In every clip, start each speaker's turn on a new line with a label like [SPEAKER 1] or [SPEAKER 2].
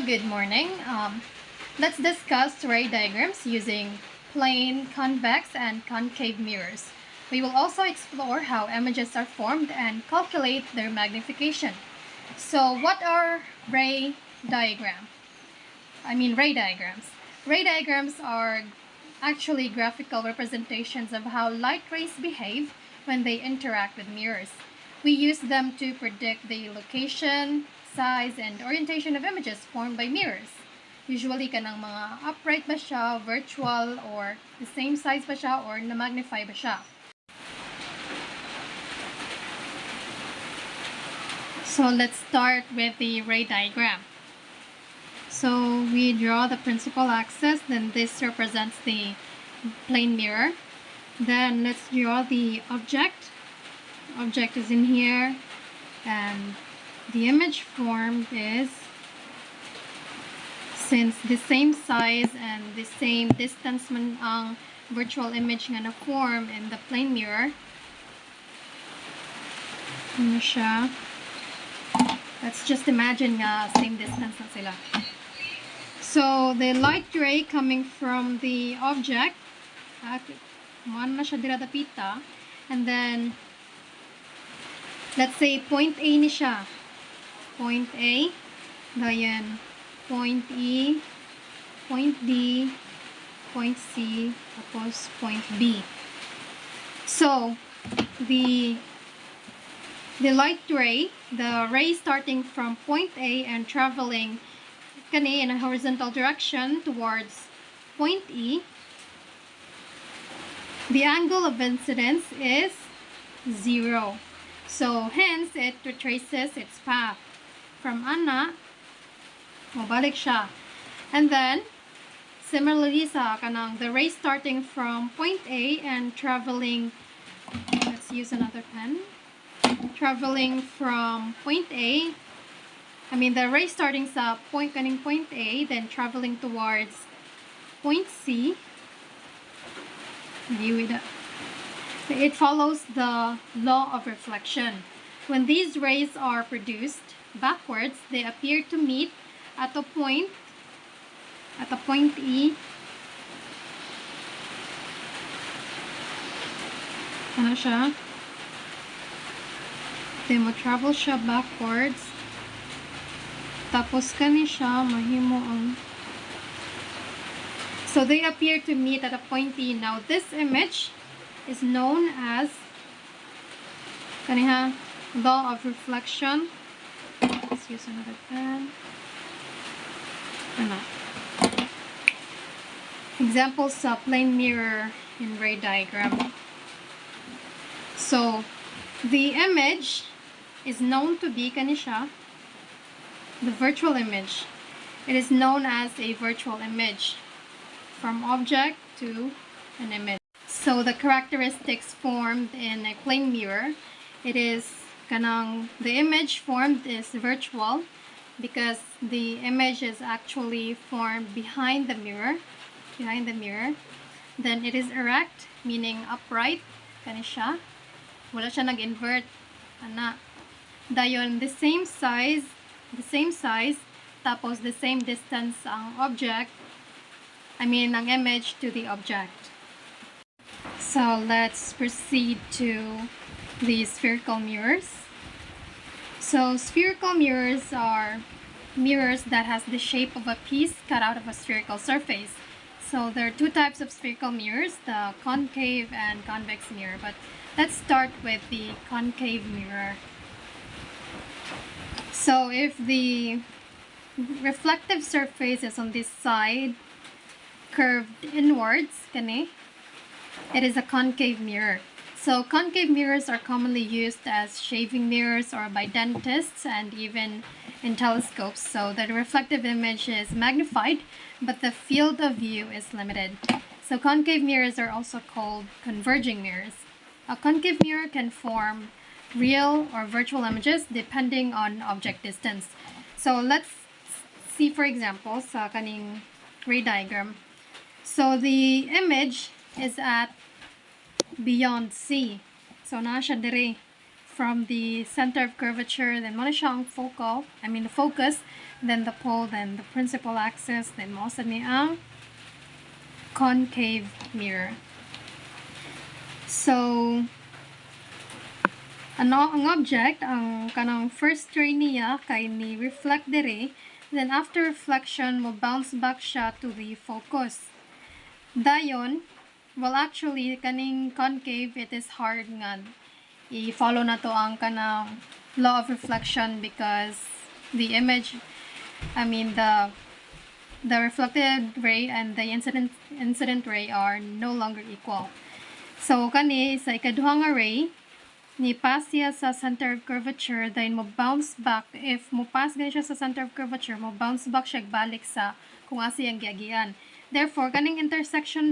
[SPEAKER 1] good morning. Let's discuss ray diagrams using plane, convex, and concave mirrors. We will also explore how images are formed and calculate their magnification. So what are ray diagrams? Ray diagrams. Ray diagrams are actually graphical representations of how light rays behave when they interact with mirrors. We use them to predict the location, size, and orientation of images formed by mirrors. Usually, kanang mga upright ba siya, virtual, or the same size ba siya, or na-magnify ba siya. So let's start with the ray diagram. So we draw the principal axis, then this represents the plane mirror. Then let's draw the object. Object is in here, and the image formed is, since the same size and the same distance man ang virtual image nga na-form in the plane mirror. Ano siya? Let's just imagine nga same distance na sila. So the light ray coming from the object, man na siya dira dapita, and then let's say point A ni siya. Point A, dayan point E, point D, point C, tapos point B. So the light ray, the ray starting from point A and traveling kani in a horizontal direction towards point E, the angle of incidence is 0. So hence it retraces its path from ana, mabalik siya. And then similarly sa kanang the ray starting from point A and traveling, let's use another pen, traveling from point A, the ray starting sa point A, then traveling towards point C. It follows the law of reflection. When these rays are produced backwards, they appear to meet at a point E. Ano siya? Then mo-travel siya backwards. Tapos kani siya mahimo ang. So they appear to meet at a point E. Now this image is known as kaniha law of reflection. Let's use another pen. Examples sa plane mirror in ray diagram. So the image is known to be kanisha, the virtual image. It is known as a virtual image from object to an image. So the characteristics formed in a plane mirror, it is kanang the image formed is virtual because the image is actually formed behind the mirror. Then it is erect, meaning upright, kani siya. Wala siya nag-invert, ana. Dayon the same size, tapos the same distance ang object, ang image to the object. So let's proceed to the spherical mirrors. So spherical mirrors are mirrors that has the shape of a piece cut out of a spherical surface. So there are two types of spherical mirrors, the concave and convex mirror. But let's start with the concave mirror. So if the reflective surface is on this side, curved inwards, kani, it is a concave mirror. So concave mirrors are commonly used as shaving mirrors or by dentists and even in telescopes. So the reflective image is magnified, but the field of view is limited. So concave mirrors are also called converging mirrors. A concave mirror can form real or virtual images depending on object distance. So let's see, for example, sa kaning ray diagram. So the image is at beyond C. So na siya dire from the center of curvature, then mo na siya ang focal, the focus, then the pole, then the principal axis, then mo sa ni ang concave mirror. So, ang object, ang kanang first ray niya kay ni reflect dire, then after reflection mo bounce back siya to the focus. Dayon, well actually kaning concave, it is hard nga i-follow na to ang kanang law of reflection because the image, the reflected ray and the incident ray are no longer equal. So kani sa ikaduhang ray ni pass siya sa center of curvature, then mo bounce back. If mo pass gani siya sa center of curvature, mo bounce back siya balik sa kung asa yang giagian. Therefore kaning intersection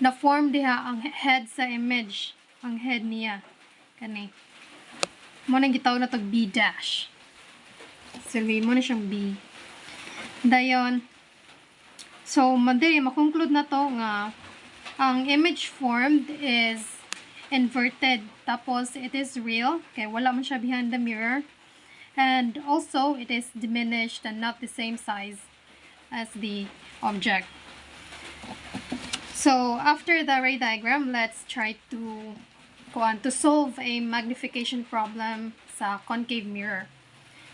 [SPEAKER 1] na form diha ang head sa image, ang head niya kani mo nang gitawag na to B dash. So mo na siyang B. Dayon, so madiri makonclude na to nga ang image formed is inverted, tapos it is real, okay, wala man siya behind the mirror, and also it is diminished and not the same size as the object. So after the ray diagram, let's try to solve a magnification problem sa concave mirror.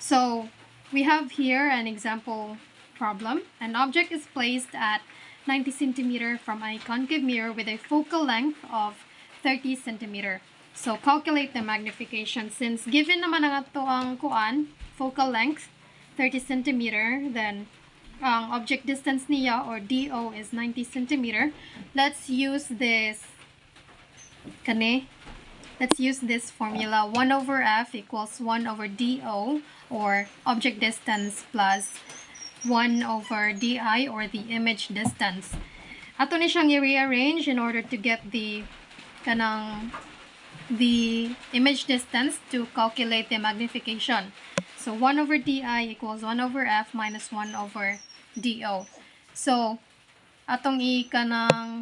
[SPEAKER 1] So we have here an example problem. An object is placed at 90 centimeter from a concave mirror with a focal length of 30 centimeter. So calculate the magnification. Since given naman ang ato ang focal length 30 centimeter, then ang object distance niya or DO is 90 centimeter. Let's use this formula. 1 over F equals 1 over DO, or object distance, plus 1 over DI, or the image distance. Ato ni siyang i-rearrange in order to get the image distance to calculate the magnification. So 1 over DI equals 1 over F minus 1 over DO. So atong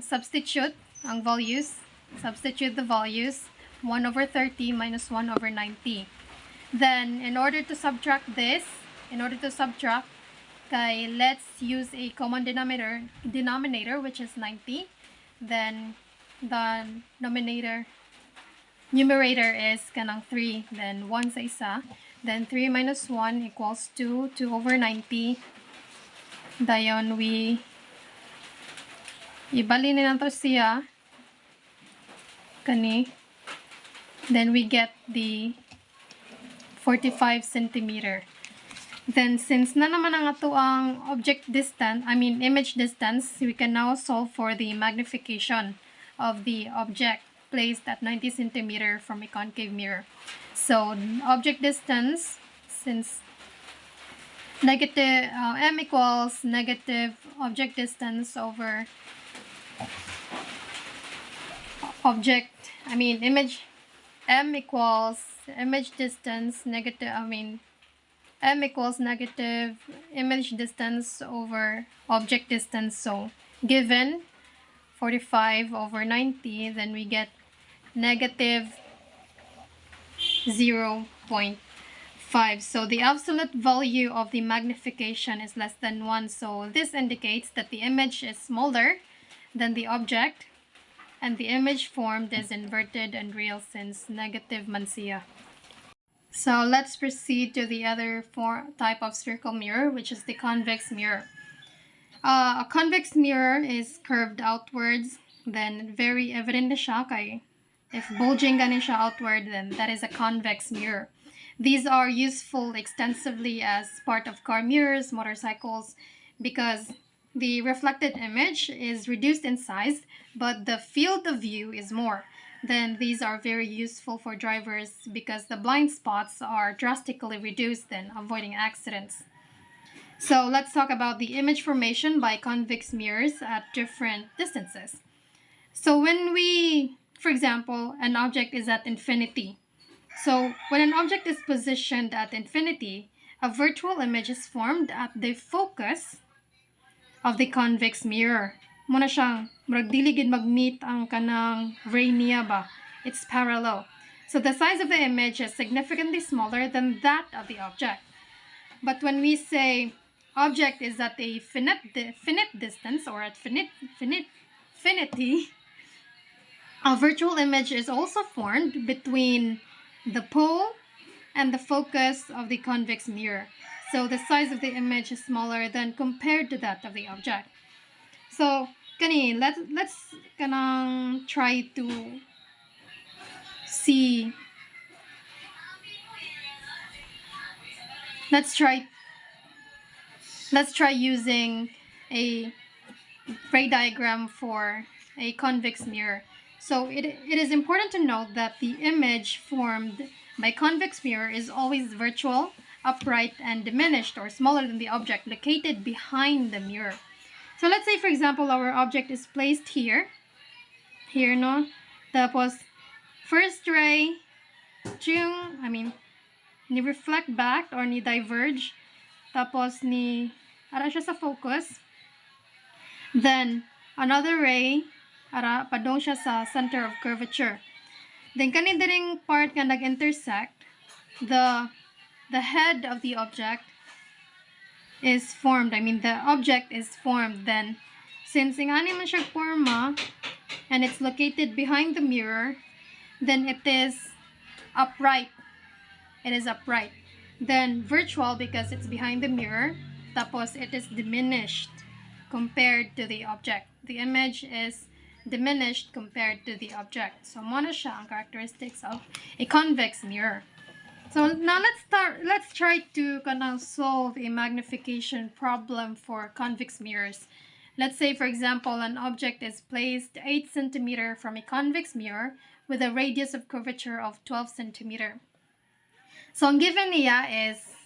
[SPEAKER 1] substitute ang values. Substitute the values. 1 over 30 minus 1 over 90. Then in order to subtract, let's use a common denominator which is 90. Then the numerator is 3, then 1 sa isa, then 3 minus 1 equals 2 over 90. Dayon ibali na nato siya then we get the 45 centimeter. Then since na naman ang ato ang image distance, we can now solve for the magnification of the object placed at 90 centimeter from a concave mirror. So object distance, since negative m equals negative object distance over image, m equals image distance negative m equals negative image distance over object distance. So given 45 over 90, then we get negative 0.5. So the absolute value of the magnification is less than 1. So this indicates that the image is smaller than the object, and the image formed is inverted and real since negative man siya. So let's proceed to the other type of spherical mirror, which is the convex mirror. A convex mirror is curved outwards, then very evident na siya kay if bulging gani siya outward, then that is a convex mirror. These are useful extensively as part of car mirrors, motorcycles, because the reflected image is reduced in size, but the field of view is more. Then these are very useful for drivers because the blind spots are drastically reduced, then avoiding accidents. So let's talk about the image formation by convex mirrors at different distances. So when for example, an object is at infinity. So when an object is positioned at infinity, a virtual image is formed at the focus of the convex mirror. Muna siyang murag dili gid mag-meet ang kanang ray niya ba. it's parallel. So the size of the image is significantly smaller than that of the object. But when we say object is at a finite distance or at finity, a virtual image is also formed between the pole and the focus of the convex mirror. So the size of the image is smaller than compared to that of the object. So kani let's kanang try to see. Let's try using a ray diagram for a convex mirror. So it is important to note that the image formed by convex mirror is always virtual, upright, and diminished or smaller than the object located behind the mirror. So let's say, for example, our object is placed here, no? Tapos, first ray, ni reflect back or ni diverge. Tapos ni, ara siya sa focus. Then, another ray, ara padong siya sa center of curvature. Then, kani diring part nga nag-intersect, the head of the object is formed. The object is formed. Then, since ingani man siya forma, and it's located behind the mirror, then it is upright. It is upright. Then, virtual because it's behind the mirror. Tapos, it is diminished compared to the object. The image is diminished compared to the object. So, mo na siya ang characteristics of a convex mirror. So now let's try to solve a magnification problem for convex mirrors. Let's say, for example, an object is placed 8 cm from a convex mirror with a radius of curvature of 12 cm. So ang given niya is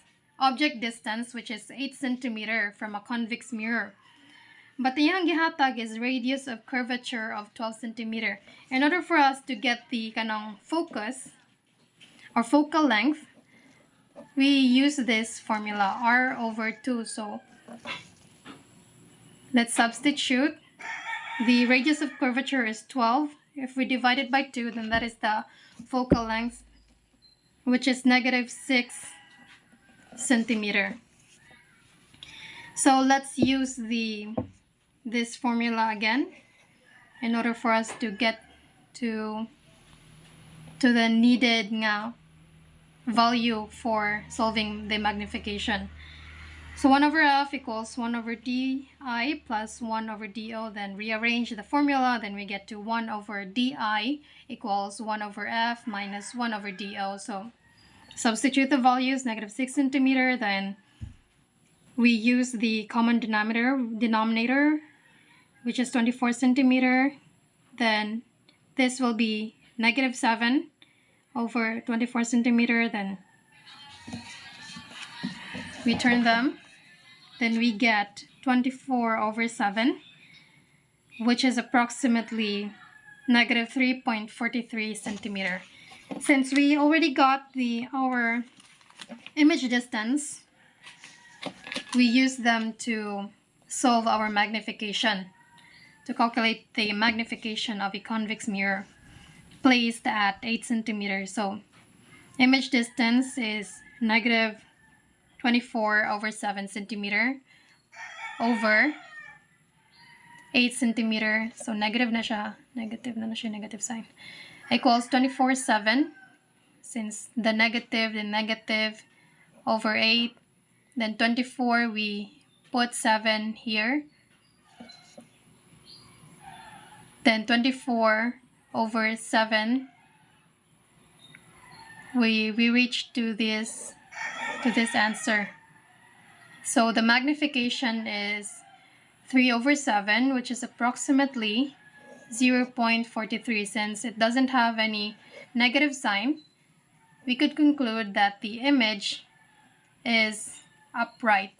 [SPEAKER 1] object distance, which is 8 cm from a convex mirror. But the iyang gihatag is radius of curvature of 12 cm. In order for us to get the focus or focal length, we use this formula, r/2. So let's substitute. The radius of curvature is 12. If we divide it by 2, then that is the focal length, which is -6 cm. So let's use this formula again in order for us to get to the needed value for solving the magnification. So 1/f equals 1/di plus 1/do. Then rearrange the formula, then we get to 1/di equals 1/f minus 1/do. So substitute the values, -6 cm. Then we use the common denominator, which is 24 cm. Then this will be -7 over 24 cm. Then we turn them. Then we get 24/7, which is approximately -3.43 cm. Since we already got our image distance, we use them to solve our magnification, to calculate the magnification of a convex mirror placed at 8 cm. So image distance is -24/7 cm over 8 cm. So negative na siya negative sign, equals 24/7. Since the negative over 8, then 24, we put 7 here. Then 24/7, we reach to this answer. So the magnification is 3/7, which is approximately 0.43. Since it doesn't have any negative sign, we could conclude that the image is upright,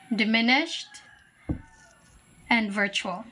[SPEAKER 1] diminished, and virtual.